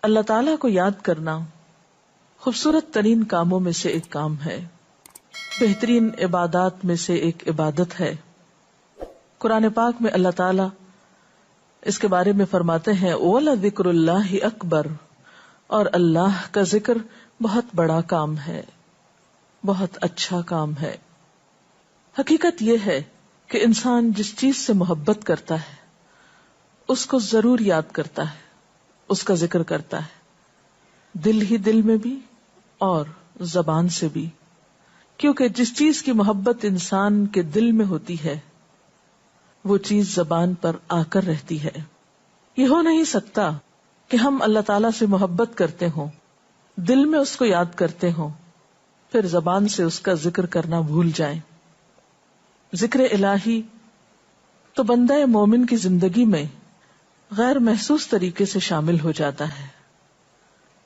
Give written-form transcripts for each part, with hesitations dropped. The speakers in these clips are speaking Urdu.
اللہ تعالیٰ کو یاد کرنا خوبصورت ترین کاموں میں سے ایک کام ہے، بہترین عبادات میں سے ایک عبادت ہے۔ قرآن پاک میں اللہ تعالیٰ اس کے بارے میں فرماتے ہیں وَلَذِكْرُ اللَّهِ أَكْبَرُ، اور اللہ کا ذکر بہت بڑا کام ہے، بہت اچھا کام ہے۔ حقیقت یہ ہے کہ انسان جس چیز سے محبت کرتا ہے اس کو ضرور یاد کرتا ہے، اس کا ذکر کرتا ہے، دل ہی دل میں بھی اور زبان سے بھی، کیونکہ جس چیز کی محبت انسان کے دل میں ہوتی ہے وہ چیز زبان پر آ کر رہتی ہے۔ یہ ہو نہیں سکتا کہ ہم اللہ تعالیٰ سے محبت کرتے ہوں، دل میں اس کو یاد کرتے ہوں، پھر زبان سے اس کا ذکر کرنا بھول جائیں۔ ذکر الہی تو بندہ مومن کی زندگی میں غیر محسوس طریقے سے شامل ہو جاتا ہے،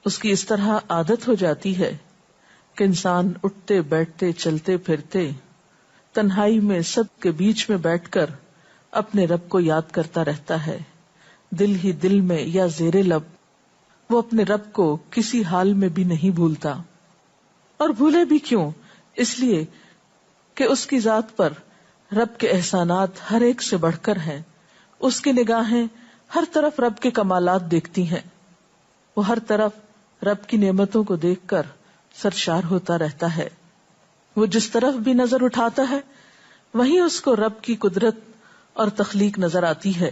اس کی اس طرح عادت ہو جاتی ہے کہ انسان اٹھتے بیٹھتے چلتے پھرتے تنہائی میں سب کے بیچ میں بیٹھ کر اپنے رب کو یاد کرتا رہتا ہے، دل ہی دل میں یا زیر لب وہ اپنے رب کو کسی حال میں بھی نہیں بھولتا۔ اور بھولے بھی کیوں؟ اس لیے کہ اس کی ذات پر رب کے احسانات ہر ایک سے بڑھ کر ہیں، اس کی نگاہیں ہر طرف رب کے کمالات دیکھتی ہیں، وہ ہر طرف رب کی نعمتوں کو دیکھ کر سرشار ہوتا رہتا ہے۔ وہ جس طرف بھی نظر اٹھاتا ہے وہیں اس کو رب کی قدرت اور تخلیق نظر آتی ہے،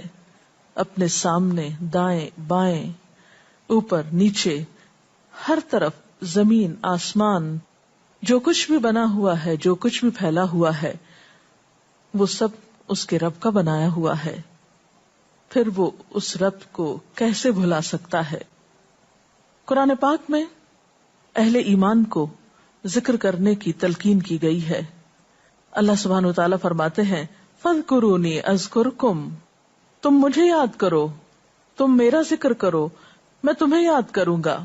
اپنے سامنے، دائیں بائیں، اوپر نیچے، ہر طرف زمین آسمان، جو کچھ بھی بنا ہوا ہے، جو کچھ بھی پھیلا ہوا ہے، وہ سب اس کے رب کا بنایا ہوا ہے۔ پھر وہ اس رب کو کیسے بھلا سکتا ہے؟ قرآن پاک میں اہل ایمان کو ذکر کرنے کی تلقین کی گئی ہے۔ اللہ سبحانہ و تعالیٰ فرماتے ہیں فَاذْكُرُونِي أَذْكُرْكُمْ، تم مجھے یاد کرو، تم میرا ذکر کرو، میں تمہیں یاد کروں گا۔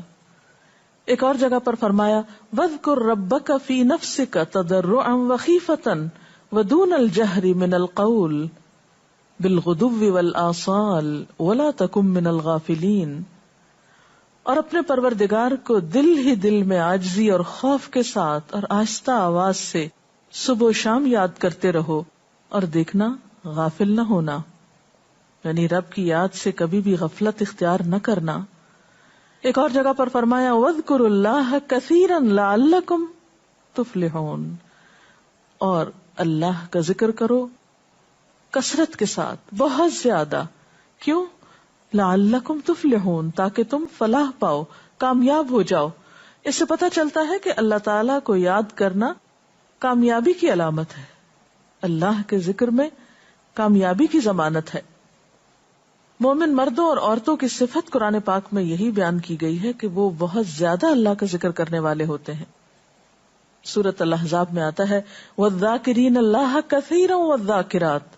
ایک اور جگہ پر فرمایا وَاذْكُرْ رَبَّكَ فِي نَفْسِكَ تَضَرُّعًا وَخِيفَةً وَدُونَ الْجَهْرِ مِنَ الْقَوْلِ بِالْغُدُوِّ وَالْآصَالِ وَلَا تَكُن مِّنَ الْغَافِلِينَ، اور اپنے پروردگار کو دل ہی دل میں عاجزی اور خوف کے ساتھ اور آہستہ آواز سے صبح و شام یاد کرتے رہو، اور دیکھنا غافل نہ ہونا، یعنی رب کی یاد سے کبھی بھی غفلت اختیار نہ کرنا۔ ایک اور جگہ پر فرمایا وَاذْكُرُوا اللَّهَ كَثِيرًا لَعَلَّكُمْ تُفْلِحُونَ، اور اللہ کا ذکر کرو کثرت کے ساتھ، بہت زیادہ۔ کیوں؟ لَعَلَّكُمْ تُفْلِحُونَ، تاکہ تم فلاح پاؤ، کامیاب ہو جاؤ۔ اس سے پتہ چلتا ہے کہ اللہ تعالیٰ کو یاد کرنا کامیابی کی علامت ہے، اللہ کے ذکر میں کامیابی کی ضمانت ہے۔ مومن مردوں اور عورتوں کی صفت قرآن پاک میں یہی بیان کی گئی ہے کہ وہ بہت زیادہ اللہ کا ذکر کرنے والے ہوتے ہیں۔ سورۃ الاحزاب میں آتا ہے وَالذَّاكِرِينَ اللَّهَ كَثِيرًا وَالذَّاكِرَاتِ،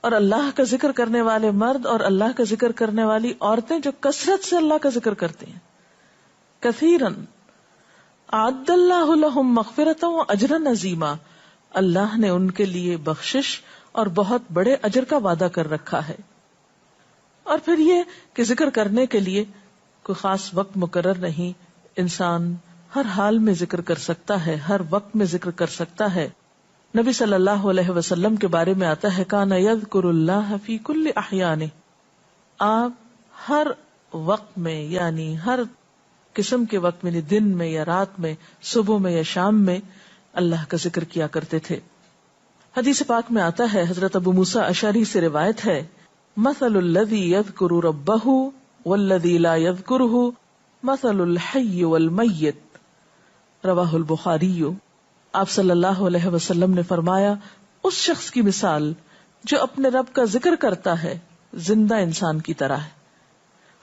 اور اللہ کا ذکر کرنے والے مرد اور اللہ کا ذکر کرنے والی عورتیں جو کثرت سے اللہ کا ذکر کرتی ہیں۔ کثیرن اعد اللہ لہم مغفرۃ واجرا عظیما، اللہ نے ان کے لیے بخشش اور بہت بڑے اجر کا وعدہ کر رکھا ہے۔ اور پھر یہ کہ ذکر کرنے کے لیے کوئی خاص وقت مقرر نہیں، انسان ہر حال میں ذکر کر سکتا ہے، ہر وقت میں ذکر کر سکتا ہے۔ نبی صلی اللہ علیہ وسلم کے بارے میں آتا ہے کان یذکر اللہ فی کل احیانہ، آپ ہر وقت میں، یعنی ہر قسم کے وقت میں، دن میں یا رات میں، صبح میں یا شام میں اللہ کا ذکر کیا کرتے تھے۔ حدیث پاک میں آتا ہے، حضرت ابو موسیٰ اشعری سے روایت ہے مثل الذی یذکر ربہ والذی لا یذکرہ مثل الحی والمیت، رواہ البخاری۔ آپ صلی اللہ علیہ وسلم نے فرمایا اس شخص کی مثال جو اپنے رب کا ذکر کرتا ہے زندہ انسان کی طرح ہے،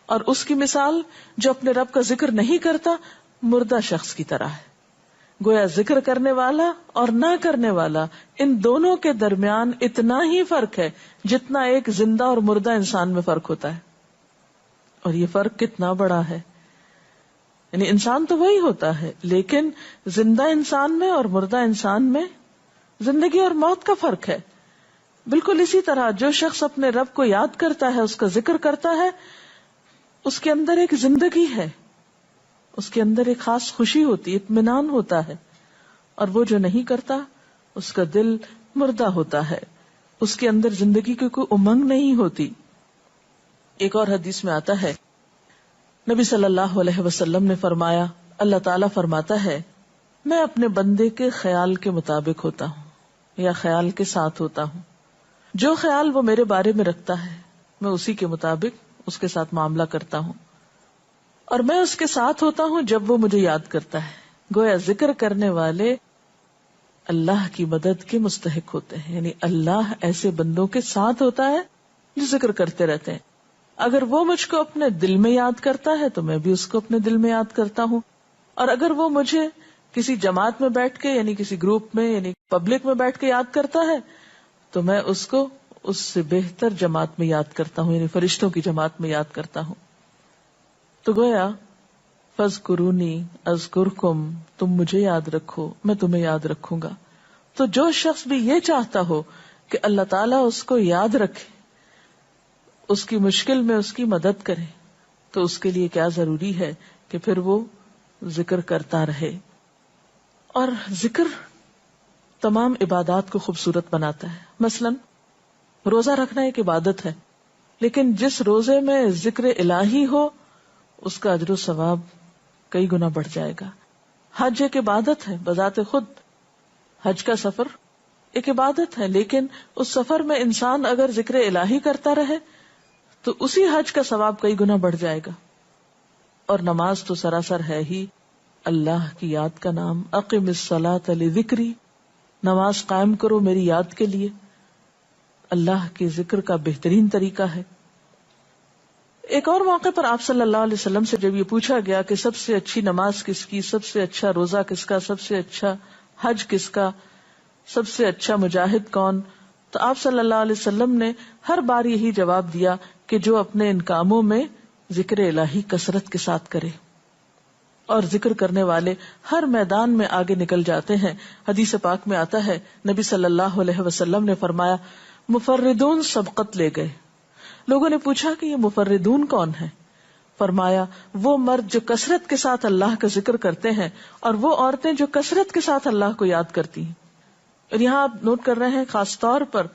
اور اس کی مثال جو اپنے رب کا ذکر نہیں کرتا مردہ شخص کی طرح ہے۔ گویا ذکر کرنے والا اور نہ کرنے والا، ان دونوں کے درمیان اتنا ہی فرق ہے جتنا ایک زندہ اور مردہ انسان میں فرق ہوتا ہے۔ اور یہ فرق کتنا بڑا ہے، یعنی انسان تو وہی ہوتا ہے، لیکن زندہ انسان میں اور مردہ انسان میں زندگی اور موت کا فرق ہے۔ بالکل اسی طرح جو شخص اپنے رب کو یاد کرتا ہے، اس کا ذکر کرتا ہے، اس کے اندر ایک زندگی ہے، اس کے اندر ایک خاص خوشی ہوتی ہے، اطمینان ہوتا ہے. اور وہ جو نہیں کرتا اس کا دل مردہ ہوتا ہے، اس کے اندر زندگی کی کوئی امنگ نہیں ہوتی. ایک اور حدیث میں آتا ہے، نبی صلی اللہ علیہ وسلم نے فرمایا، اللہ تعالیٰ فرماتا ہے میں اپنے بندے کے خیال کے مطابق ہوتا ہوں یا خیال کے ساتھ ہوتا ہوں. جو خیال وہ میرے بارے میں رکھتا ہے میں اسی کے مطابق اس کے ساتھ معاملہ کرتا ہوں، اور میں اس کے ساتھ ہوتا ہوں جب وہ مجھے یاد کرتا ہے. گویا ذکر کرنے والے اللہ کی مدد کے مستحق ہوتے ہیں، یعنی اللہ ایسے بندوں کے ساتھ ہوتا ہے جو ذکر کرتے رہتے ہیں. اگر وہ مجھ کو اپنے دل میں یاد کرتا ہے تو میں بھی اس کو اپنے دل میں یاد کرتا ہوں، اور اگر وہ مجھے کسی جماعت میں بیٹھ کے یعنی کسی گروپ میں یعنی پبلک میں بیٹھ کے یاد کرتا ہے تو میں اس کو اس سے بہتر جماعت میں یاد کرتا ہوں، یعنی فرشتوں کی جماعت میں یاد کرتا ہوں. تو گویا فاذکرونی اذکرکم، تم مجھے یاد رکھو میں تمہیں یاد رکھوں گا. تو جو شخص بھی یہ چاہتا ہو کہ اللہ تعالیٰ اس کو یاد رکھے، اس کی مشکل میں اس کی مدد کرے، تو اس کے لیے کیا ضروری ہے کہ پھر وہ ذکر کرتا رہے. اور ذکر تمام عبادات کو خوبصورت بناتا ہے. مثلا روزہ رکھنا ایک عبادت ہے، لیکن جس روزے میں ذکر الہی ہو اس کا اجر و ثواب کئی گنا بڑھ جائے گا. حج ایک عبادت ہے بذات خود، حج کا سفر ایک عبادت ہے، لیکن اس سفر میں انسان اگر ذکر الہی کرتا رہے تو اسی حج کا ثواب کئی گنا بڑھ جائے گا. اور نماز تو سراسر ہے ہی اللہ کی یاد کا نام. اقم الصلاۃ لذکری، نماز قائم کرو میری یاد کے لیے. اللہ کے ذکر کا بہترین طریقہ ہے. ایک اور موقع پر آپ صلی اللہ علیہ وسلم سے جب یہ پوچھا گیا کہ سب سے اچھی نماز کس کی، سب سے اچھا روزہ کس کا، سب سے اچھا حج کس کا، سب سے اچھا مجاہد کون، تو آپ صلی اللہ علیہ وسلم نے ہر بار یہی جواب دیا کہ جو اپنے ان کاموں میں ذکر الہی کثرت کے ساتھ کرے. اور ذکر کرنے والے ہر میدان میں آگے نکل جاتے ہیں. حدیث پاک میں آتا ہے نبی صلی اللہ علیہ وسلم نے فرمایا مفردون سبقت لے گئے. لوگوں نے پوچھا کہ یہ مفردون کون ہے؟ فرمایا وہ مرد جو کثرت کے ساتھ اللہ کا ذکر کرتے ہیں اور وہ عورتیں جو کثرت کے ساتھ اللہ کو یاد کرتی ہیں. اور یہاں آپ نوٹ کر رہے ہیں خاص طور پر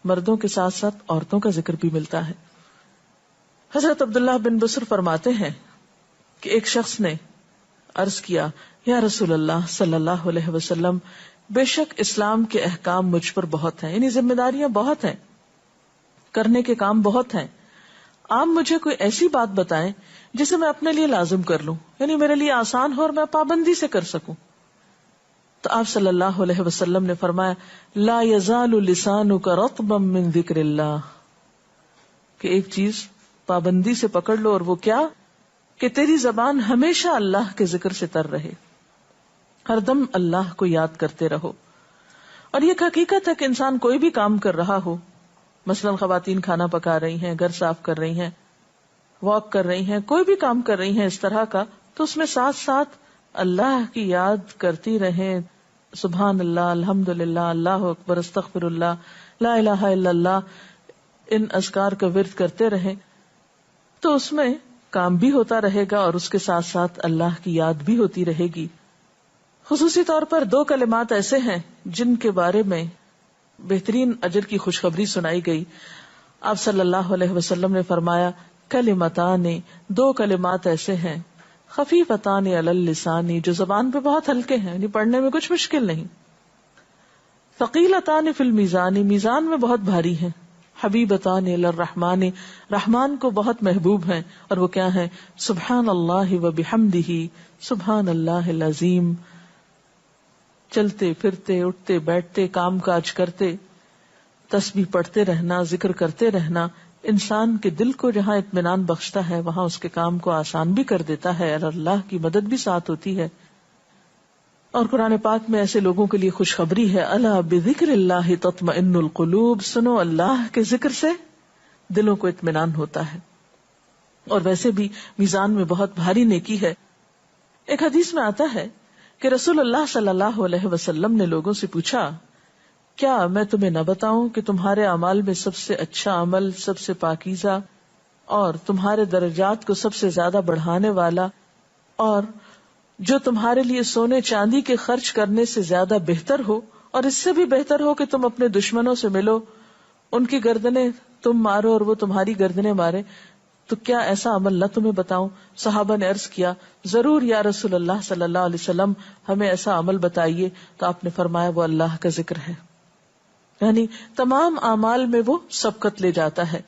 مردوں کے ساتھ ساتھ عورتوں کا ذکر بھی ملتا ہے. حضرت عبداللہ بن بصر فرماتے ہیں کہ ایک شخص نے عرض کیا یا رسول اللہ صلی اللہ علیہ وسلم، بے شک اسلام کے احکام مجھ پر بہت ہیں، یعنی ذمہ داریاں بہت ہیں، کرنے کے کام بہت ہیں. آپ مجھے کوئی ایسی بات بتائیں جسے میں اپنے لیے لازم کر لوں، یعنی میرے لیے آسان ہو اور میں پابندی سے کر سکوں. تو آپ صلی اللہ علیہ وسلم نے فرمایا لا یزال لسانک رطبا من ذکر اللہ، کہ ایک چیز پابندی سے پکڑ لو، اور وہ کیا کہ تیری زبان ہمیشہ اللہ کے ذکر سے تر رہے، ہر دم اللہ کو یاد کرتے رہو. اور یہ حقیقت ہے کہ انسان کوئی بھی کام کر رہا ہو، مثلا خواتین کھانا پکا رہی ہیں، گھر صاف کر رہی ہیں، واک کر رہی ہیں، کوئی بھی کام کر رہی ہیں اس طرح کا، تو اس میں ساتھ ساتھ اللہ کی یاد کرتی رہیں. سبحان اللہ، الحمدللہ، اللہ اکبر، استغفر اللہ، لا الہ الا اللہ، ان اذکار کا ورد کرتے رہیں، تو اس میں کام بھی ہوتا رہے گا اور اس کے ساتھ ساتھ اللہ کی یاد بھی ہوتی رہے گی. خصوصی طور پر 2 کلمات ایسے ہیں جن کے بارے میں بہترین اجر کی خوشخبری سنائی گئی. آپ صلی اللہ علیہ وسلم نے فرمایا کلمتان، 2 کلمات ایسے ہیں خفیفتان علی اللسان، جو زبان پہ بہت ہلکے ہیں، یعنی پڑھنے میں کچھ مشکل نہیں. ثقیلتان فی المیزان، میزان میں بہت بھاری ہیں. حبیبتان الی الرحمن، رحمان کو بہت محبوب ہیں، اور وہ کیا ہیں؟ سبحان اللہ و بحمدہ، سبحان اللہ العظیم. چلتے پھرتے، اٹھتے بیٹھتے، کام کاج کرتے، تسبیح پڑھتے رہنا، ذکر کرتے رہنا انسان کے دل کو جہاں اطمینان بخشتا ہے وہاں اس کے کام کو آسان بھی کر دیتا ہے، اور اللہ کی مدد بھی ساتھ ہوتی ہے. اور قرآن پاک میں ایسے لوگوں کے لیے خوشخبری ہے، الا بذکر اللہ تطمئن القلوب، سنو اللہ کے ذکر سے دلوں کو اطمینان ہوتا ہے. اور ویسے بھی میزان میں بہت بھاری نیکی ہے. ایک حدیث میں آتا ہے کہ رسول اللہ صلی اللہ علیہ وسلم نے لوگوں سے پوچھا کیا میں تمہیں نہ بتاؤں کہ تمہارے اعمال میں سب سے اچھا عمل، سب سے پاکیزہ، اور تمہارے درجات کو سب سے زیادہ بڑھانے والا، اور جو تمہارے لیے سونے چاندی کے خرچ کرنے سے زیادہ بہتر ہو، اور اس سے بھی بہتر ہو کہ تم اپنے دشمنوں سے ملو، ان کی گردنیں تم مارو اور وہ تمہاری گردنیں مارے، تو کیا ایسا عمل نہ تمہیں بتاؤں؟ صحابہ نے عرض کیا، ضرور یا رسول اللہ صلی اللہ علیہ وسلم، ہمیں ایسا عمل بتائیے. تو آپ نے فرمایا وہ اللہ کا ذکر ہے، یعنی تمام اعمال میں وہ سبقت لے جاتا ہے.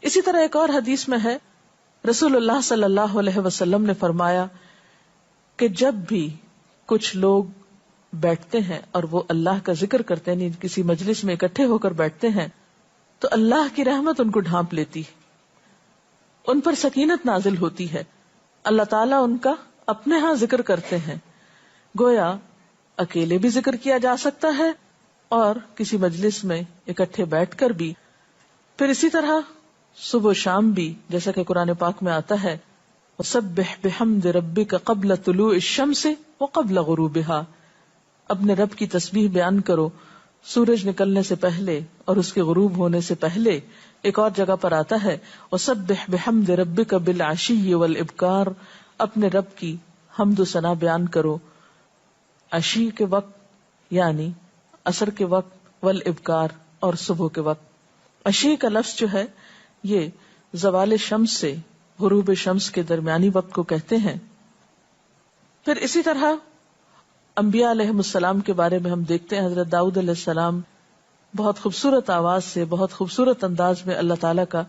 اسی طرح ایک اور حدیث میں ہے، رسول اللہ صلی اللہ علیہ وسلم نے فرمایا کہ جب بھی کچھ لوگ بیٹھتے ہیں اور وہ اللہ کا ذکر کرتے ہیں، کسی مجلس میں اکٹھے ہو کر بیٹھتے ہیں، تو اللہ کی رحمت ان کو ڈھانپ لیتی، ان پر سکینت نازل ہوتی ہے. اللہ تعالیٰ ان کا اپنے ہاں ذکر کرتے ہیں. گویا اکیلے بھی ذکر کیا جا سکتا ہے اور کسی مجلس میں اکٹھے بیٹھ کر بھی. پھر اسی طرح صبح و شام بھی، جیسا کہ قرآن پاک میں آتا ہے، وَسَبِّحْ بِحَمْدِ رَبِّكَ قَبْلَ طُلُوعِ الشَّمْسِ وَقَبْلَ غُرُوبِهَا، اپنے رب کی تسبیح بیان کرو سورج نکلنے سے پہلے اور اس کے غروب ہونے سے پہلے. ایک اور جگہ پر آتا ہے وَسَبِّحْ بِحَمْدِ رَبِّكَ بِالْعَشِيِّ وَالْإِبْكَارِ، اپنے رب کی حمد و ثنا بیان کرو عشی کے وقت یعنی عصر کے وقت، والابکار اور صبح کے وقت. عشی کا لفظ جو ہے یہ زوال شمس سے غروب شمس کے درمیانی وقت کو کہتے ہیں. پھر اسی طرح انبیاء علیہ السلام کے بارے میں ہم دیکھتے ہیں، حضرت داؤد علیہ السلام بہت خوبصورت آواز سے، بہت خوبصورت انداز میں اللہ تعالیٰ کا